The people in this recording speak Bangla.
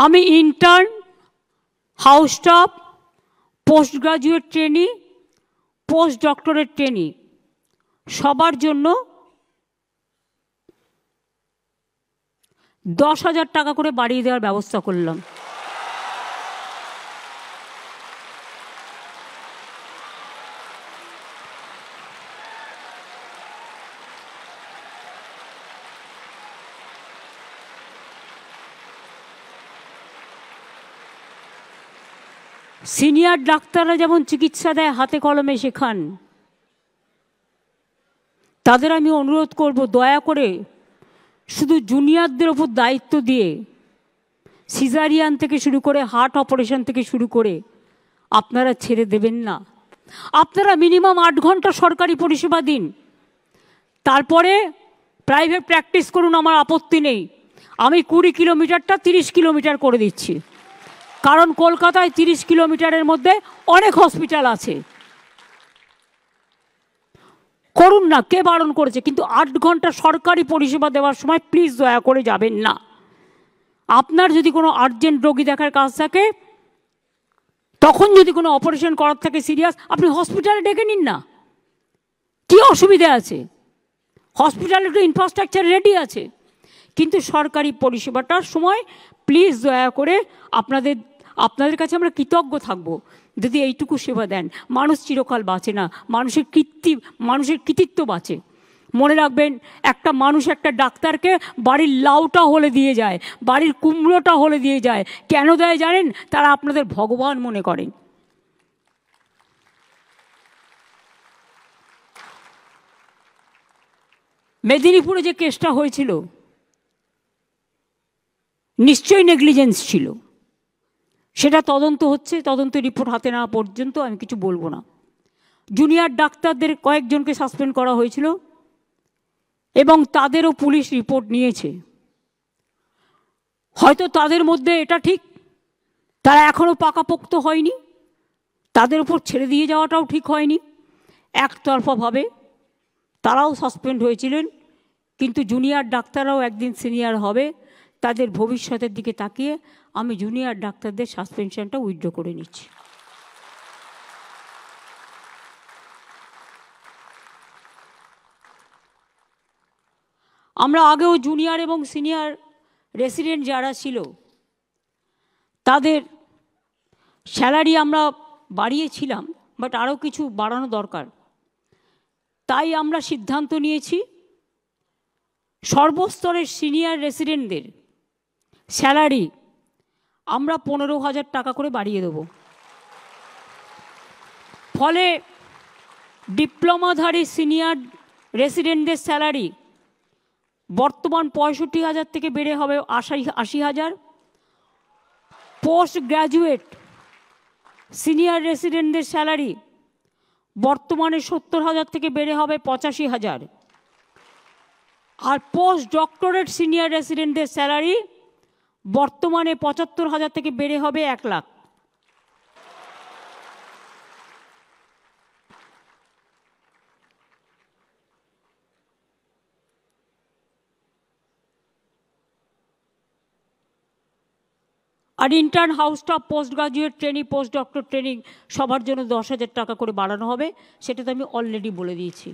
আমি intern, house staff, post graduate trainee, post doctorate trainee সবার জন্য 10,000 টাকা করে বাড়িয়ে দেওয়ার ব্যবস্থা করলাম। সিনিয়র ডাক্তাররা যেমন চিকিৎসা দেয়, হাতে কলমে শেখান, তাদের আমি অনুরোধ করব দয়া করে শুধু জুনিয়রদের ওপর দায়িত্ব দিয়ে সিজারিয়ান থেকে শুরু করে হার্ট অপারেশন থেকে শুরু করে আপনারা ছেড়ে দেবেন না। আপনারা মিনিমাম 8 ঘন্টা সরকারি পরিষেবা দিন, তারপরে প্রাইভেট প্র্যাকটিস করুন, আমার আপত্তি নেই। আমি 20 কিলোমিটারটা 30 কিলোমিটার করে দিচ্ছি, কারণ কলকাতায় 30 কিলোমিটারের মধ্যে অনেক হসপিটাল আছে। করুন না, কে বারণ করেছে? কিন্তু 8 ঘন্টা সরকারি পরিষেবা দেওয়ার সময় প্লিজ দয়া করে যাবেন না। আপনার যদি কোনো আর্জেন্ট রোগী দেখার কাজ থাকে, তখন যদি কোনো অপারেশন করার থাকে সিরিয়াস, আপনি হসপিটালে ডেকে নিন না, কি অসুবিধা আছে? হসপিটালে একটু ইনফ্রাস্ট্রাকচার রেডি আছে। কিন্তু সরকারি পরিষেবাটার সময় প্লিজ দয়া করে আপনাদের কাছে আমরা কৃতজ্ঞ থাকব যদি এইটুকু সেবা দেন। মানুষ চিরকাল বাঁচে না, মানুষের কৃতিত্ব বাঁচে। মনে রাখবেন, একটা মানুষ একটা ডাক্তারকে বাড়ির লাউটা হলে দিয়ে যায়, বাড়ির কুমড়োটা হলে দিয়ে যায়। কেন দেয় জানেন? তারা আপনাদের ভগবান মনে করেন। মেদিনীপুরে যে কেসটা হয়েছিল, নিশ্চয়ই নেগলিজেন্স ছিল, সেটা তদন্ত হচ্ছে। তদন্ত রিপোর্ট হাতে নেওয়া পর্যন্ত আমি কিছু বলবো না। জুনিয়র ডাক্তারদের কয়েকজনকে সাসপেন্ড করা হয়েছিল এবং তাদেরও পুলিশ রিপোর্ট নিয়েছে। হয়তো তাদের মধ্যে এটা ঠিক, তারা এখনও পাকাপোক্ত হয়নি, তাদের উপর ছেড়ে দিয়ে যাওয়াটাও ঠিক হয়নি। একতরফাভাবে তারাও সাসপেন্ড হয়েছিলেন। কিন্তু জুনিয়র ডাক্তাররাও একদিন সিনিয়র হবে, তাদের ভবিষ্যতের দিকে তাকিয়ে আমি জুনিয়র ডাক্তারদের সাসপেনশনটা উইথড্র করে নিচ্ছি। আমরা আগেও জুনিয়র এবং সিনিয়র রেসিডেন্ট যারা ছিল তাদের স্যালারি আমরা বাড়িয়েছিলাম, বাট আরও কিছু বাড়ানো দরকার। তাই আমরা সিদ্ধান্ত নিয়েছি সর্বস্তরের সিনিয়র রেসিডেন্টদের স্যালারি আমরা 15,000 টাকা করে বাড়িয়ে দেব। ফলে ডিপ্লোমাধারী সিনিয়র রেসিডেন্টদের স্যালারি বর্তমান 65,000 থেকে বেড়ে হবে 80,000। পোস্ট গ্র্যাজুয়েট সিনিয়র রেসিডেন্টদের স্যালারি বর্তমানে 70,000 থেকে বেড়ে হবে 85,000। আর পোস্ট ডক্টরেট সিনিয়র রেসিডেন্টদের স্যালারি বর্তমানে 75,000 থেকে বেড়ে হবে 1 লাখ। আর intern, house staff, post graduate training, post doctor training সবার জন্য 10,000 টাকা করে বাড়ানো হবে। সেটা তো আমি অলরেডি বলে দিয়েছি।